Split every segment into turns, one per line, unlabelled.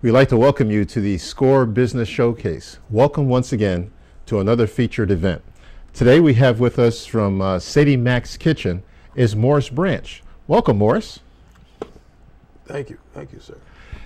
We'd like to welcome you to the SCORE Business Showcase. Welcome once again to another featured event. Today we have with us from Sadie Mac's Kitchen is Morris Branch. Welcome, Morris.
Thank you, sir.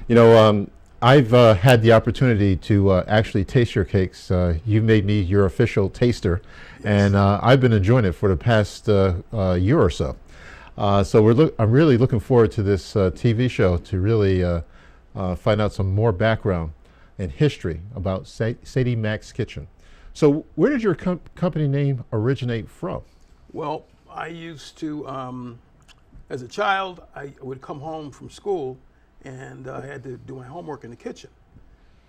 You know, I've had the opportunity to actually taste your cakes. You made me your official taster, yes. And I've been enjoying it for the past year or so. I'm really looking forward to this TV show to really find out some more background and history about Sadie Mac's Kitchen. So where did your company name originate from?
Well, I used to, as a child, I would come home from school and I had to do my homework in the kitchen.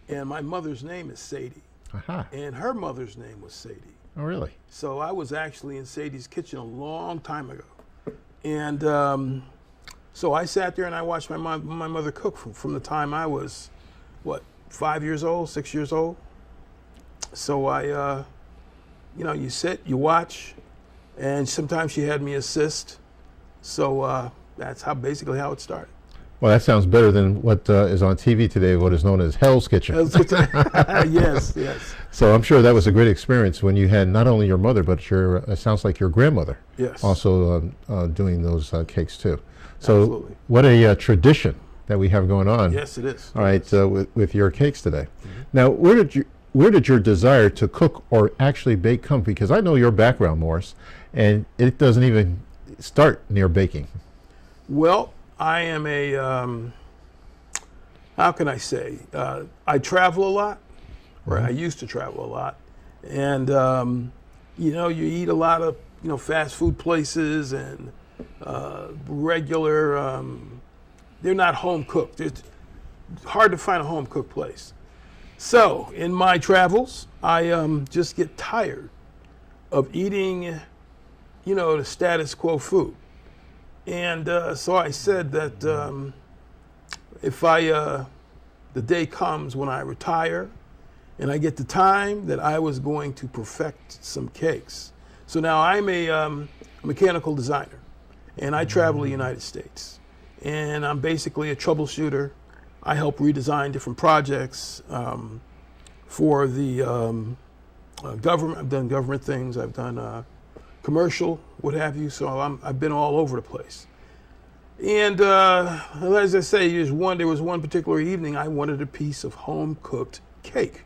And my mother's name is Sadie.
Aha.
And her mother's name was Sadie.
Oh, really?
So I was actually in Sadie's kitchen a long time ago. And so I sat there and I watched my mother cook from the time I was, 5 years old, 6 years old. So I, you sit, you watch, and sometimes she had me assist. So that's basically how it started.
Well, that sounds better than what is on TV today, what is known as Hell's Kitchen.
Yes.
So I'm sure that was a great experience when you had not only your mother, but it sounds like your grandmother.
Yes.
Also doing those cakes too. So
Absolutely.
What a tradition that we have going on.
Yes, it is.
All right, with your cakes today. Mm-hmm. Now, where did your desire to cook or actually bake come? Because I know your background, Morris, and it doesn't even start near baking.
Well, I am how can I say? I travel a lot, or I used to travel a lot. And, you eat a lot of, fast food places and regular, they're not home cooked. It's hard to find a home cooked place. So in my travels, I just get tired of eating, the status quo food. And so I said that if the day comes when I retire and I get the time, that I was going to perfect some cakes. So now I'm a mechanical designer, and I travel the United States. And I'm basically a troubleshooter. I help redesign different projects for the government. I've done government things. I've done commercial, what have you. So I've been all over the place. And as I say, there was one particular evening I wanted a piece of home-cooked cake.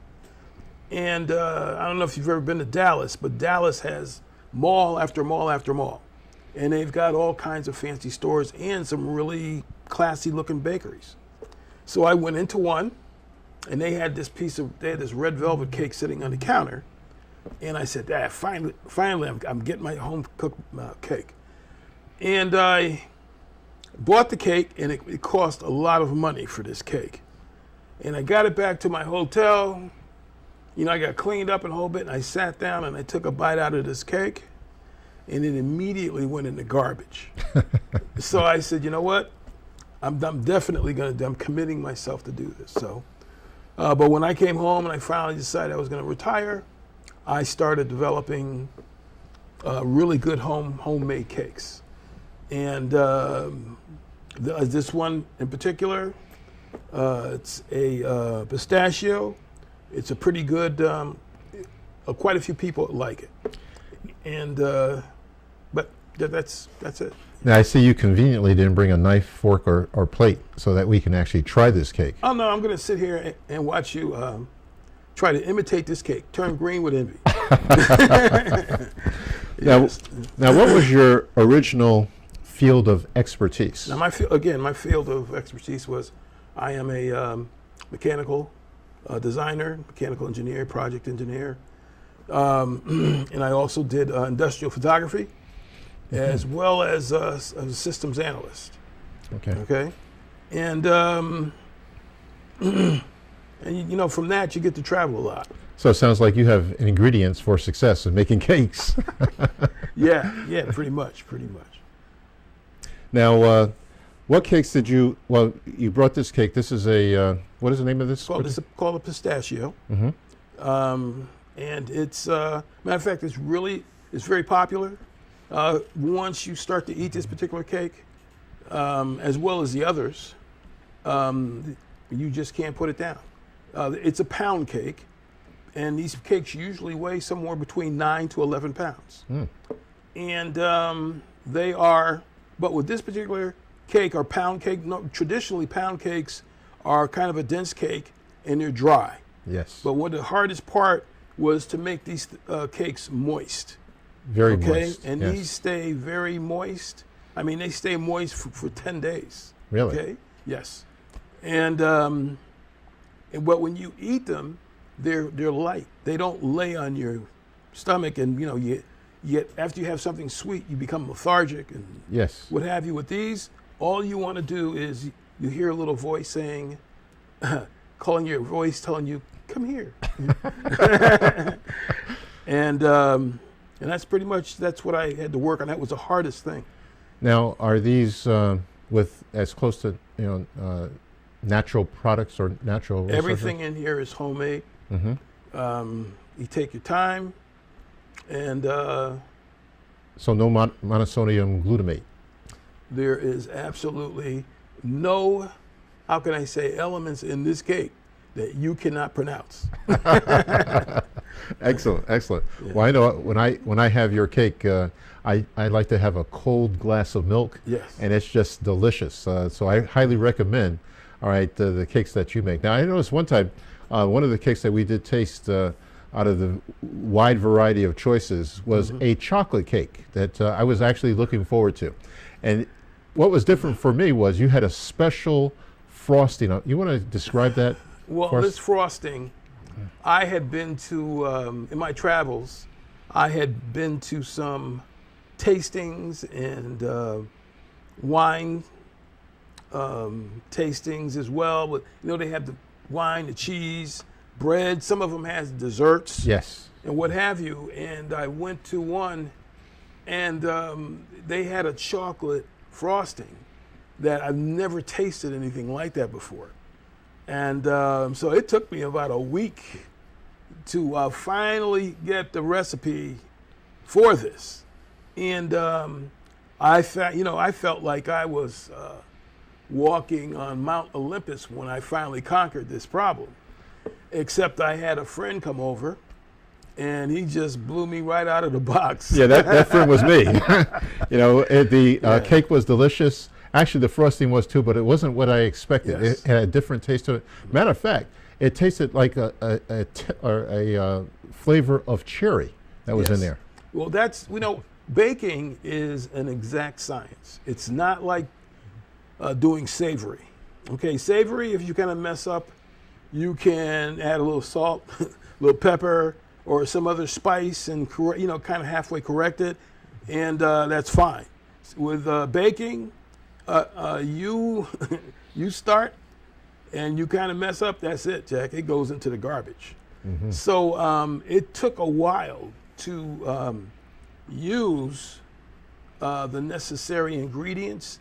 And I don't know if you've ever been to Dallas, but Dallas has mall after mall after mall. And they've got all kinds of fancy stores and some really classy-looking bakeries. So I went into one, and they had this red velvet cake sitting on the counter. And I said, finally, I'm getting my home-cooked cake. And I bought the cake, and it cost a lot of money for this cake. And I got it back to my hotel. I got cleaned up a whole bit, and I sat down, and I took a bite out of this cake, and it immediately went in the garbage. So I said, you know what? I'm definitely I'm committing myself to do this. So, but when I came home and I finally decided I was going to retire, I started developing really good homemade cakes. And this one in particular, it's a pistachio. It's a pretty good, quite a few people like it. And, but that's it.
Now, I see you conveniently didn't bring a knife, fork, or plate so that we can actually try this cake.
Oh, no, I'm going to sit here and watch you try to imitate this cake. Turn green with envy. Yes.
Now, what was your original field of expertise?
Now, my field of expertise was I am a mechanical designer, mechanical engineer, project engineer. And I also did industrial photography, as well as a systems analyst. Okay. And from that you get to travel a lot.
So it sounds like you have ingredients for success in making cakes.
Yeah, pretty much.
Now, what cakes did you brought this cake. This is what is the name of this?
It's called a pistachio.
Mm-hmm.
And it's, matter of fact, it's very popular. Once you start to eat this particular cake, as well as the others, You just can't put it down. It's a pound cake, and these cakes usually weigh somewhere between 9 to 11 pounds. And they are, but with this particular cake or pound cake, no, traditionally pound cakes are kind of a dense cake and they're dry.
Yes.
But what the hardest part was to make these cakes moist.
Very
Okay,
moist.
and
yes.
these stay very moist. I mean, they stay moist for 10 days.
Really?
Okay, yes. And but when you eat them, they're light. They don't lay on your stomach, and you get after you have something sweet, you become lethargic and
Yes.
what have you. With these, all you want to do is you hear a little voice saying, calling your voice, telling you, "Come here," and that's pretty much what I had to work on. That was the hardest thing.
Now, are these with as close to natural products or natural resources?
Everything in here is homemade. You take your time, and
So no monosodium glutamate.
there is absolutely no, how can I say, elements in this cake that you cannot pronounce.
Excellent, excellent. Well, I know when I have your cake, I like to have a cold glass of milk.
Yes.
And it's just delicious. So I highly recommend. All right, the cakes that you make. Now I noticed one time, one of the cakes that we did taste out of the wide variety of choices was a chocolate cake that I was actually looking forward to. And what was different for me was you had a special frosting. You want to describe that?
Well,
for us?
this frosting, I had been to, in my travels, I had been to some tastings and wine tastings as well. But they have the wine, the cheese, bread. Some of them has desserts.
Yes.
And what have you. And I went to one, and they had a chocolate frosting that I've never tasted anything like that before. And so it took me about a week to finally get the recipe for this. And I felt like I was walking on Mount Olympus when I finally conquered this problem. Except I had a friend come over, and he just blew me right out of the box.
Yeah, that friend was me. The cake was delicious. Actually, the frosting was too, but it wasn't what I expected.
Yes.
It had a different taste to it. Matter of fact, it tasted like a flavor of cherry that was in
Yes.
there.
Well, that's, baking is an exact science. It's not like doing savory. Okay, savory, if you kind of mess up, you can add a little salt, a little pepper, or some other spice and kind of halfway correct it, and that's fine. With baking, you you start and you kind of mess up, that's it, Jack. It goes into the garbage. So it took a while to use the necessary ingredients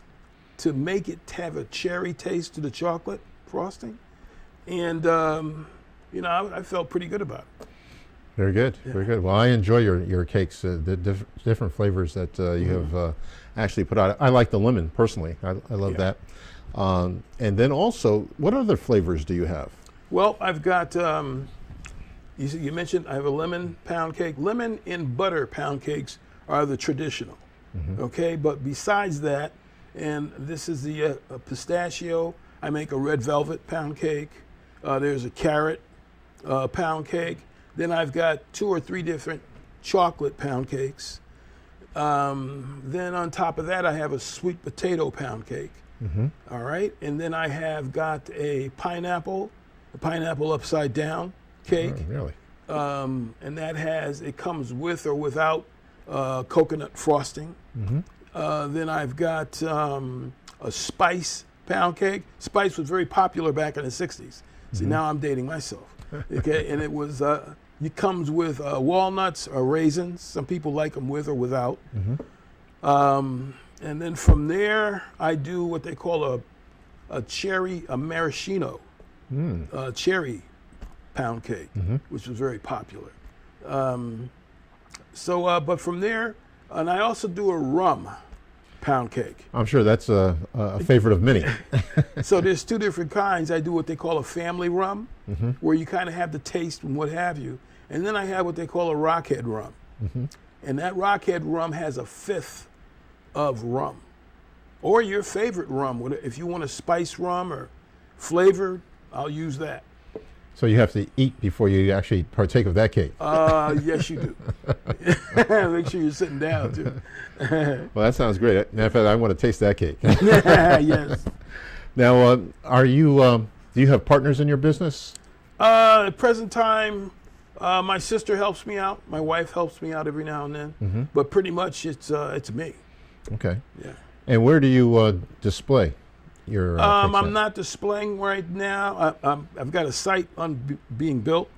to make it have a cherry taste to the chocolate frosting. And, I felt pretty good about it.
Very good, very good. Well, I enjoy your cakes, the different flavors that you have actually put out. I like the lemon, personally. I love that. And then also, what other flavors do you have?
Well, I've got, you mentioned I have a lemon pound cake. Lemon and butter pound cakes are the traditional, okay? But besides that, and this is the pistachio, I make a red velvet pound cake. There's a carrot pound cake. Then I've got 2 or 3 different chocolate pound cakes. Then on top of that, I have a sweet potato pound cake. All right. And then I have got a pineapple upside down cake.
Oh, really?
And it comes with or without coconut frosting. Then I've got a spice pound cake. Spice was very popular back in the 60s. See, now I'm dating myself. Okay, and it was, it comes with walnuts or raisins. Some people like them with or without. And then from there, I do what they call a maraschino cherry pound cake, which was very popular. But from there, and I also do a rum pound cake.
I'm sure that's a favorite of many.
So there's two different kinds. I do what they call a family rum, where you kind of have the taste and what have you. And then I have what they call a Rockhead rum. And that Rockhead rum has a fifth of rum. Or your favorite rum. If you want a spice rum or flavored, I'll use that.
So you have to eat before you actually partake of that cake.
Yes, you do. Make sure you're sitting down, too.
Well, that sounds great. Matter of fact, I want to taste that cake.
Yes.
Now, do you have partners in your business?
At present time, my sister helps me out. My wife helps me out every now and then. But pretty much it's me.
Okay.
Yeah.
And where do you display your cakes
I'm
at?
not displaying right now. I've got a site being built.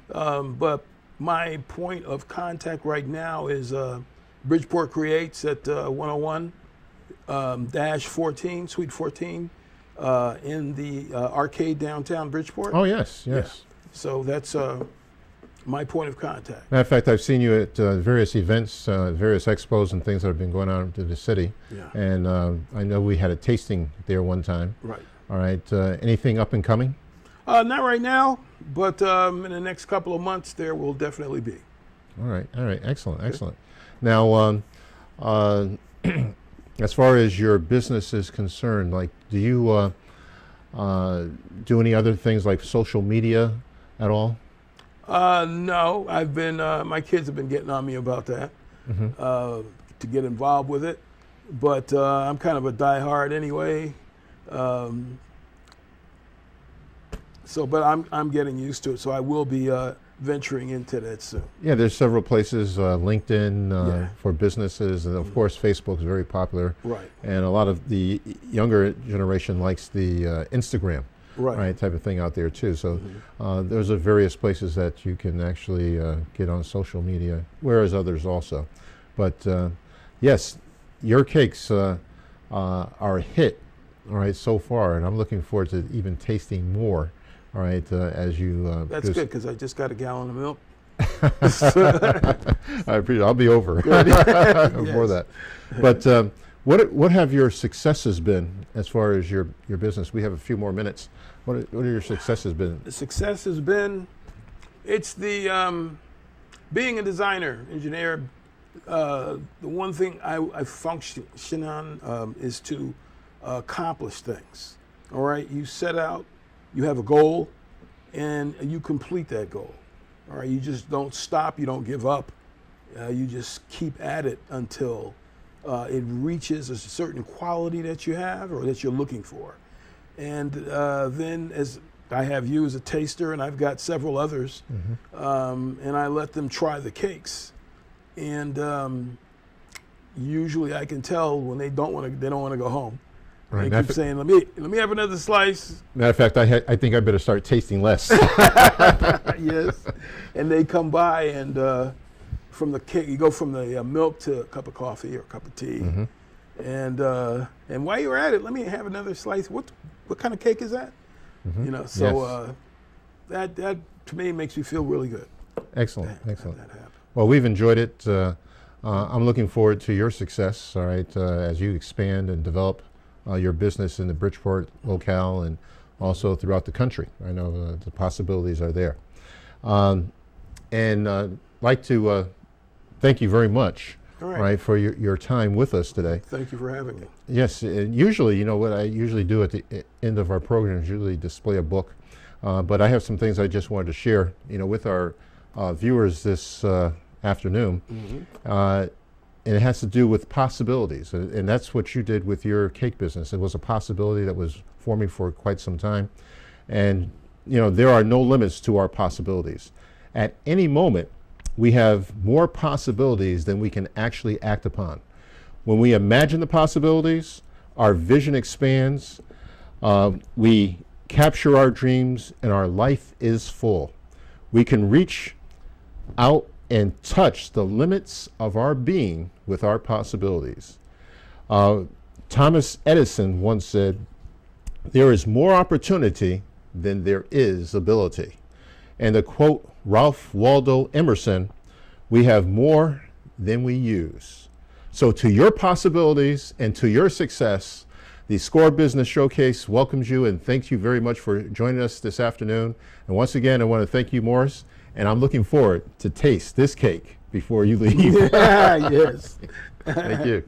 But my point of contact right now is Bridgeport Creates at 101 -14, Suite 14, in the arcade downtown Bridgeport.
Oh, yes.
Yeah. So that's my point of contact.
Matter of fact, I've seen you at various events, various expos and things that have been going on in the city.
Yeah.
And I know we had a tasting there one time.
Right.
All right. Anything up and coming?
Not right now, but in the next couple of months there will definitely be.
All right. Excellent. Now, as far as your business is concerned, like, do you do any other things like social media at all?
No, I've been. My kids have been getting on me about that to get involved with it, but I'm kind of a diehard anyway. But I'm getting used to it. So I will be venturing into that soon.
Yeah, there's several places, LinkedIn
Yeah.
for businesses, and of course Facebook is very popular.
Right.
And a lot of the younger generation likes the Instagram.
Right.
Type of thing out there too. So there's various places that you can actually get on social media, whereas others also. But yes, your cakes are a hit, all right, so far, and I'm looking forward to even tasting more, all right, as you.
That's good because I just got a gallon of milk.
I appreciate. I'll be over for
Yes.
that. But what have your successes been as far as your business? We have a few more minutes. What are your successes been?
The success has been, it's the being a designer, engineer. The one thing I function on is to accomplish things. All right, you set out, you have a goal, and you complete that goal. All right, you just don't stop, you don't give up. You just keep at it until it reaches a certain quality that you have or that you're looking for. And then, as I have you as a taster, and I've got several others, and I let them try the cakes. And usually, I can tell when they don't want to go home.
Right.
They keep saying, "Let me have another slice."
Matter of fact, I think I better start tasting less.
Yes, and they come by, and from the cake, you go from the milk to a cup of coffee or a cup of tea. And while you're at it, let me have another slice. What kind of cake is that? So that to me makes me feel really good.
Excellent.
That happened.
Well, we've enjoyed it. I'm looking forward to your success, all right, as you expand and develop your business in the Bridgeport locale and also throughout the country. I know the possibilities are there. And I'd like to thank you very much.
All right.
Right, for your time with us today.
Thank you for having me.
Yes, and usually, you know, what I usually do at the end of our program is usually display a book. But I have some things I just wanted to share, you know, with our viewers this afternoon. And it has to do with possibilities. And that's what you did with your cake business. It was a possibility that was forming for quite some time. And, you know, there are no limits to our possibilities. At any moment, we have more possibilities than we can actually act upon. When we imagine the possibilities, our vision expands, we capture our dreams, and our life is full. We can reach out and touch the limits of our being with our possibilities. Thomas Edison once said, "There is more opportunity than there is ability." And to quote Ralph Waldo Emerson, "We have more than we use." So to your possibilities and to your success, the SCORE Business Showcase welcomes you and thanks you very much for joining us this afternoon. And once again, I want to thank you, Morris, and I'm looking forward to taste this cake before you leave.
Yes.
Thank you.